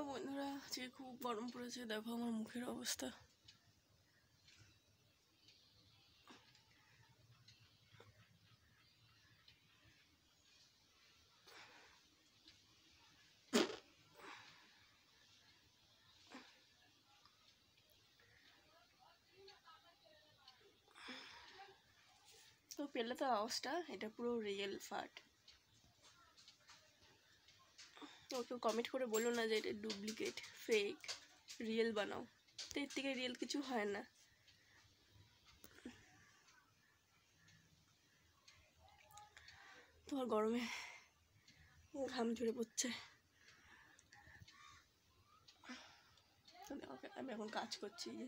বন্ধুরা, আজকে খুব গরম পড়েছে। দেখো আমার মুখের অবস্থা। তো পেলে তো আওয়াজটা, এটা পুরো রিয়েল ফাট। তো কেউ কমেন্ট করে বলো না যে এটা ডুপ্লিকেট, ফেক, রিয়েল বানাও। তো এর থেকে রিয়েল কিছু হয় না। তোমার গরমে ঘাম ঝরে পড়ছে। আমি এখন কাজ করছি যে